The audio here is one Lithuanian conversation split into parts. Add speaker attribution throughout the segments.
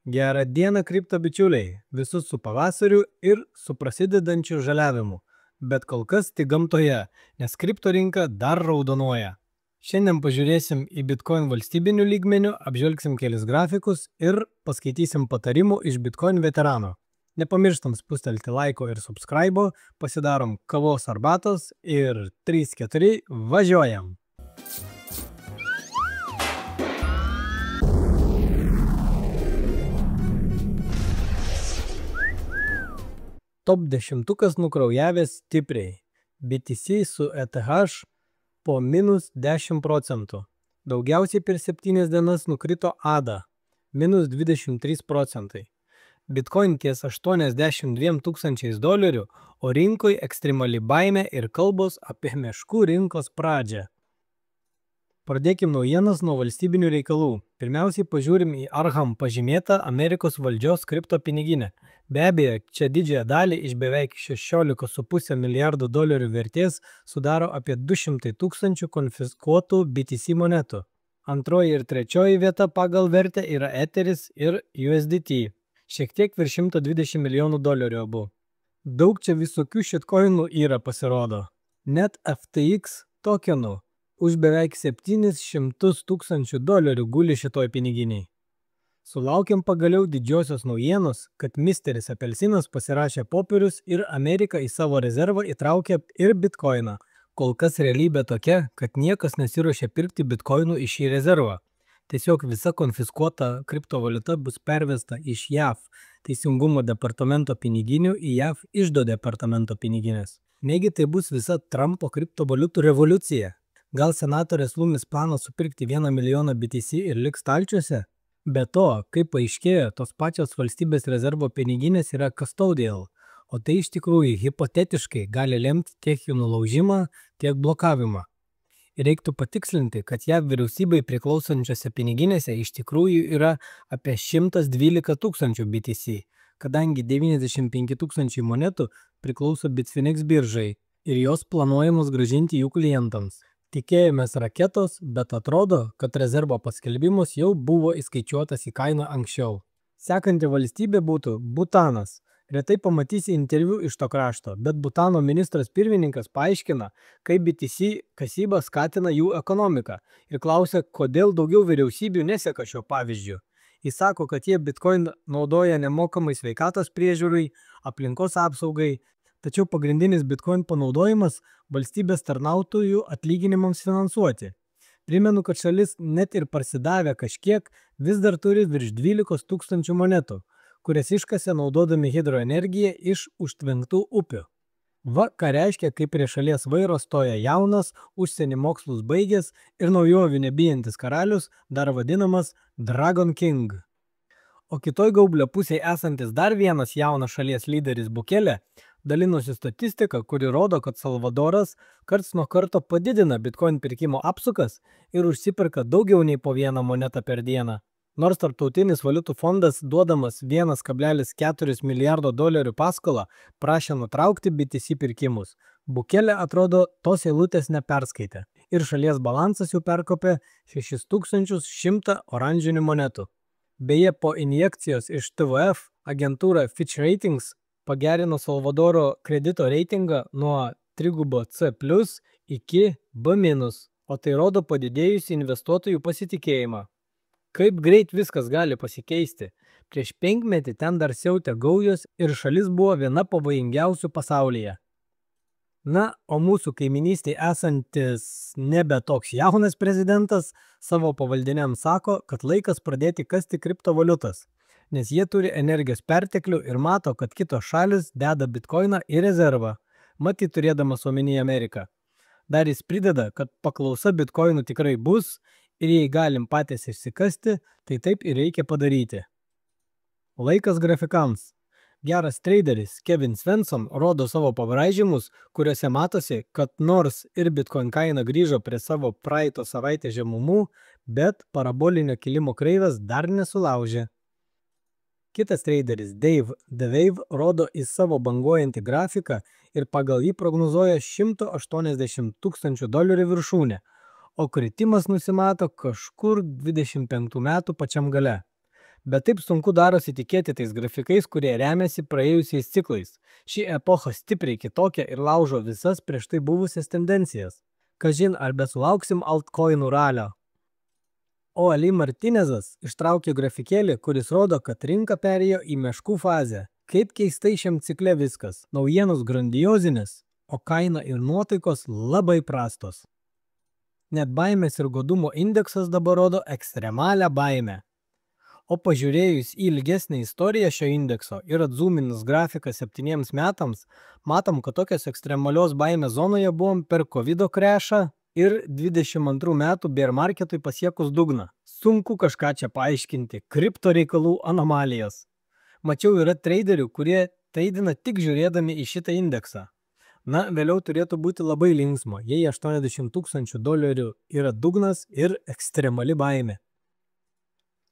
Speaker 1: Gerą dieną, kripto bičiuliai, visus su pavasariu ir su prasidedančiu žaliavimu. Bet kol kas tik gamtoje, nes kripto rinka dar raudonuoja. Šiandien pažiūrėsim į Bitcoin valstybinių lygmenių, apžvelgsim kelis grafikus ir paskaitysim patarimų iš Bitcoin veterano. Nepamirštam spustelti laiko ir subscribe, pasidarom kavos arbatos ir 3-4 važiuojam. Top 10 nukraujavęs stipriai. BTC su ETH po minus 10%. Daugiausiai per 7 dienas nukrito ADA - minus 23%. Bitcoin ties $82,000, o rinkoje ekstremali baimė ir kalbos apie meškų rinkos pradžią. Pradėkim naujienas nuo valstybinių reikalų. Pirmiausiai pažiūrim į Arkham pažymėtą Amerikos valdžios kripto piniginę. Be abejo, čia didžiąją dalį iš beveik $16,5 milijardų vertės sudaro apie 200 000 konfiskuotų BTC monetų. Antroji ir trečioji vieta pagal vertę yra Etheris ir USDT. Šiek tiek virš $120 milijonų abu. Daug čia visokių shitcoinų yra pasirodo. Net FTX tokenų už beveik $700 000 guli šitoj piniginiai. Sulaukėm pagaliau didžiosios naujienos, kad Misteris Apelsinas pasirašė popierius ir Amerika į savo rezervą įtraukė ir bitkoiną. Kol kas realybė tokia, kad niekas nesiruošia pirkti bitkoinų į šį rezervą. Tiesiog visa konfiskuota kriptovaliuta bus pervesta iš JAV Teisingumo departamento piniginių į JAV iždo departamento piniginės. Negi tai bus visa Trumpo kriptovaliutų revoliucija? Gal senatorės Lumis planas supirkti 1 milijoną BTC ir liks stalčiuose? Be to, kaip paaiškėjo, tos pačios valstybės rezervo piniginės yra custodial, o tai iš tikrųjų hipotetiškai gali lemti tiek jų nulaužimą, tiek blokavimą. Ir reiktų patikslinti, kad JAV vyriausybei priklausančiose piniginėse iš tikrųjų yra apie 112 000 BTC, kadangi 95 000 monetų priklauso Bitfinex biržai ir jos planuojamos grąžinti jų klientams. Tikėjomės raketos, bet atrodo, kad rezervo paskelbimus jau buvo įskaičiuotas į kainą anksčiau. Sekanti valstybė būtų Butanas. Retai pamatysi interviu iš to krašto, bet Butano ministras pirmininkas paaiškina, kaip BTC kasyba skatina jų ekonomiką ir klausia, kodėl daugiau vyriausybių neseka šio pavyzdžiu. Jis sako, kad jie Bitcoin naudoja nemokamai sveikatos priežiūrai, aplinkos apsaugai, tačiau pagrindinis Bitcoin panaudojimas valstybės tarnautojų atlyginimams finansuoti. Primenu, kad šalis net ir parsidavę kažkiek vis dar turi virš 12 000 monetų, kurias iškasė naudodami hidroenergiją iš užtvenktų upių. Va, ką reiškia, kai prie šalies vairo stoja jaunas, užsienį mokslus baigęs ir naujovių nebijantis karalius, dar vadinamas Dragon King. O kitoj gaublio pusėje esantis dar vienas jaunas šalies lyderis Bukele dalinosi statistiką, kuri rodo, kad Salvadoras karts nuo karto padidina Bitcoin pirkimo apsukas ir užsiperka daugiau nei po vieną monetą per dieną. Nors Tarptautinis valiutų fondas duodamas $1,4 milijardo paskolą prašė nutraukti BTC pirkimus, Bukele atrodo tos eilutės neperskaitė ir šalies balansas jau perkopė 6100 oranžinių monetų. Beje, po injekcijos iš TVF agentūra Fitch Ratings pagerino Salvadoro kredito reitingą nuo 3C+ iki B-, o tai rodo padidėjusį investuotojų pasitikėjimą. Kaip greit viskas gali pasikeisti. Prieš 5 metį ten dar siautė gaujos ir šalis buvo viena pavojingiausių pasaulyje. Na, o mūsų kaiminystėje esantis nebe toks jaunas prezidentas savo pavaldiniams sako, kad laikas pradėti kasti kriptovaliutas, nes jie turi energijos perteklių ir mato, kad kitos šalis deda bitkoiną į rezervą, matyt turėdamas omenyje Ameriką. Dar jis prideda, kad paklausa bitkoinų tikrai bus ir jei galim patys išsikasti, tai taip ir reikia padaryti. Laikas grafikams. Geras traderis Kevin Svensson rodo savo pabraižymus, kuriuose matosi, kad nors ir bitcoin kaina grįžo prie savo praeito savaitės žemumų, bet parabolinio kilimo kreivės dar nesulaužė. Kitas traderis Dave The Wave rodo į savo banguojantį grafiką ir pagal jį prognozuoja $180 000 viršūnę, o kritimas nusimato kažkur 25 metų pačiam gale. Bet taip sunku darosi tikėti tais grafikais, kurie remiasi praėjusiais ciklais. Ši epocha stipriai kitokia ir laužo visas prieš tai buvusias tendencijas. Kažin, ar besulauksim altcoinų ralio. O Ali Martinezas ištraukė grafikėlį, kuris rodo, kad rinka perėjo į meškų fazę. Kaip keistai šiam cikle viskas. Naujienos grandiozinės, o kaina ir nuotaikos labai prastos. Net baimės ir godumo indeksas dabar rodo ekstremalią baimę. O pažiūrėjus į ilgesnę istoriją šio indekso ir atzuminus grafiką 7 metams, matom, kad tokios ekstremalios baimės zonoje buvom per COVID krešą ir 22 metų bear marketui pasiekus dugną. Sunku kažką čia paaiškinti, kripto reikalų anomalijas. Mačiau yra traderių, kurie traidina tik žiūrėdami į šitą indeksą. Na, vėliau turėtų būti labai linksmo, jei $80,000 yra dugnas ir ekstremali baimė.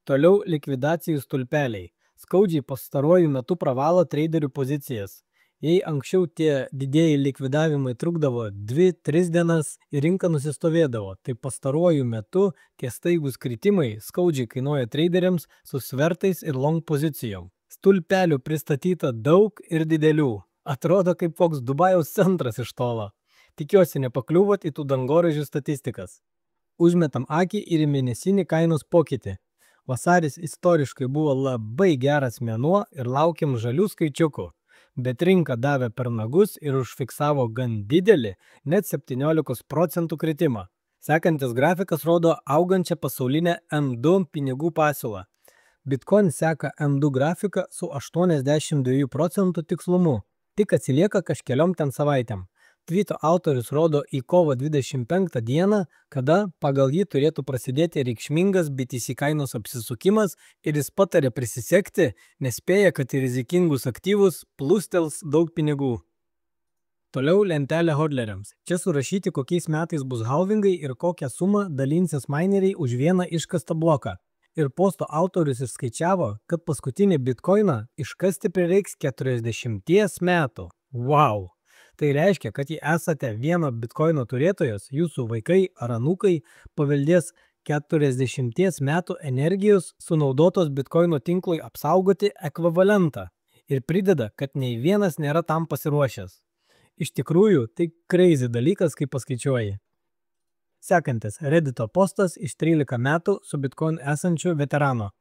Speaker 1: Toliau likvidacijų stulpeliai. Skaudžiai pastaruoju metu pravalo traderių pozicijas. Jei anksčiau tie didėjai likvidavimai trukdavo 2-3 dienas ir rinka nusistovėdavo, tai pastaruoju metu tie staigus kritimai skaudžiai kainuoja traderiams su svertais ir long pozicijom. Stulpelių pristatyta daug ir didelių. Atrodo kaip koks Dubajaus centras iš tolo. Tikiuosi nepakliuvot į tų dangoraižių statistikas. Užmetam akį ir į mėnesinį kainos pokytį. Vasaris istoriškai buvo labai geras mėnuo ir laukiam žalių skaičiukų. Bet rinka davė per nagus ir užfiksavo gan didelį, net 17% kritimą. Sekantis grafikas rodo augančią pasaulinę M2 pinigų pasiūlą. Bitcoin seka M2 grafiką su 82% tikslumu. Tik atsilieka kažkeliom ten savaitėm. Tweeto autorius rodo į kovo 25 dieną, kada pagal jį turėtų prasidėti reikšmingas BTC kainos apsisukimas ir jis patarė prisisekti, nes spėja, kad į rizikingus aktyvus plūstels daug pinigų. Toliau lentelė hodleriams. Čia surašyti, kokiais metais bus halvingai ir kokią sumą dalinsis mineriai už vieną iškastą bloką. Ir posto autorius išskaičiavo, kad paskutinį bitcoiną iškasti prireiks 40 metų. Wow! Tai reiškia, kad jei esate vieno bitcoino turėtojas, jūsų vaikai ar anūkai paveldės 40 metų energijos sunaudotos bitcoino tinklui apsaugoti ekvivalentą ir prideda, kad nei vienas nėra tam pasiruošęs. Iš tikrųjų, tai crazy dalykas, kai paskaičiuoji. Sekantis Reddito postas iš 13 metų su bitcoin esančiu veterano.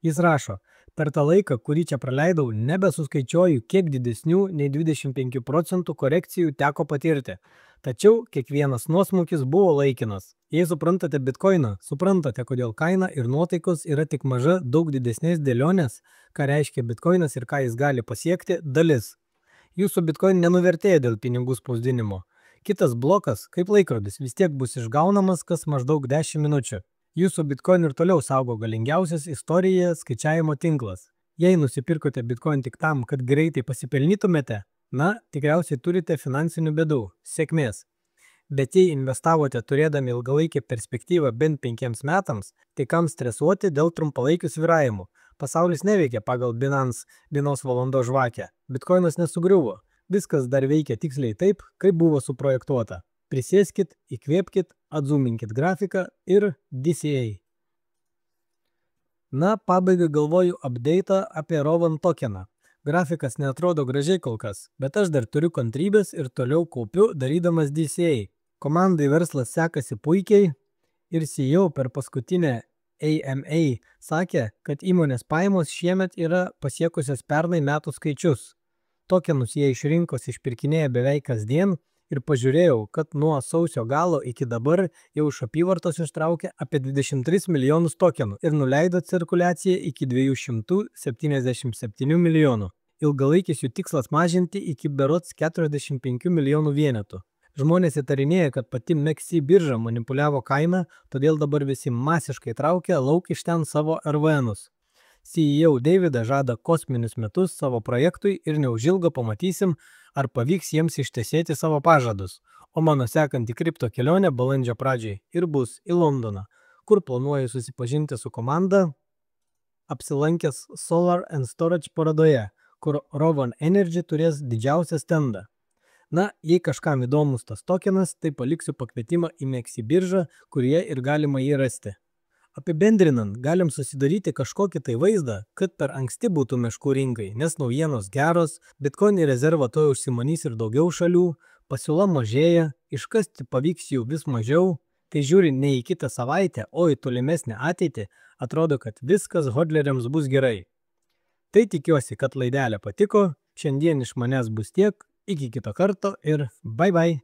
Speaker 1: Jis rašo, per tą laiką, kurį čia praleidau, nebesuskaičiuoju, kiek didesnių nei 25% korekcijų teko patirti. Tačiau kiekvienas nuosmukis buvo laikinas. Jei suprantate bitcoiną, suprantate, kodėl kaina ir nuotaikos yra tik maža daug didesnės dėlionės, ką reiškia bitcoinas ir ką jis gali pasiekti, dalis. Jūsų bitcoin nenuvertėja dėl pinigų spausdinimo. Kitas blokas, kaip laikrodis, vis tiek bus išgaunamas kas maždaug 10 minučių. Jūsų bitcoin ir toliau saugo galingiausias istorijoje skaičiavimo tinklas. Jei nusipirkote bitcoin tik tam, kad greitai pasipelnytumėte, na, tikriausiai turite finansinių bėdų. Sėkmės. Bet jei investavote turėdami ilgalaikę perspektyvą bent 5 metams, tai kam stresuoti dėl trumpalaikių svyravimų? Pasaulis neveikia pagal Binance vienos valandos žvakę. Bitcoinas nesugriuvo. Viskas dar veikia tiksliai taip, kaip buvo suprojektuota. Prisėskit, įkvėpkit, atzuminkit grafiką ir DCA. Na, pabaigai galvoju update'ą apie Rowan tokeną. Grafikas neatrodo gražiai kol kas, bet aš dar turiu kantrybės ir toliau kaupiu darydamas DCA. Komandai verslas sekasi puikiai ir CEO per paskutinę AMA sakė, kad įmonės pajamos šiemet yra pasiekusios pernai metų skaičius. Tokenus jie iš rinkos išpirkinėja beveik kasdien ir pažiūrėjau, kad nuo sausio galo iki dabar jau iš apyvartos ištraukė apie 23 milijonus tokenų ir nuleido cirkuliaciją iki 277 milijonų. Ilgalaikis jų tikslas mažinti iki berods 45 milijonų vienetų. Žmonės įtarinėja, kad pati MEXC birža manipuliavo kainą, todėl dabar visi masiškai traukia lauk iš ten savo RVN'us. CEO Davidas žada kosminius metus savo projektui ir neužilgo pamatysim, ar pavyks jiems ištesėti savo pažadus. O mano sekanti kripto kelionė balandžio pradžiai ir bus į Londoną, kur planuoju susipažinti su komanda, apsilankęs Solar and Storage parodoje, kur Rowan Energy turės didžiausią stendą. Na, jei kažkam įdomus tas tokenas, tai paliksiu pakvietimą į MEXC biržą, kurie ir galima jį rasti. Apibendrinant, galim susidaryti kažkokį tai vaizdą, kad per anksti būtų meškų rinkai, nes naujienos geros, Bitcoin į rezervą tuoj užsimanys ir daugiau šalių, pasiūla mažėja, iškasti pavyks jų vis mažiau, tai žiūri ne į kitą savaitę, o į tolimesnę ateitį, atrodo, kad viskas hodleriams bus gerai. Tai tikiuosi, kad laidelė patiko, šiandien iš manęs bus tiek, iki kito karto ir bye bye.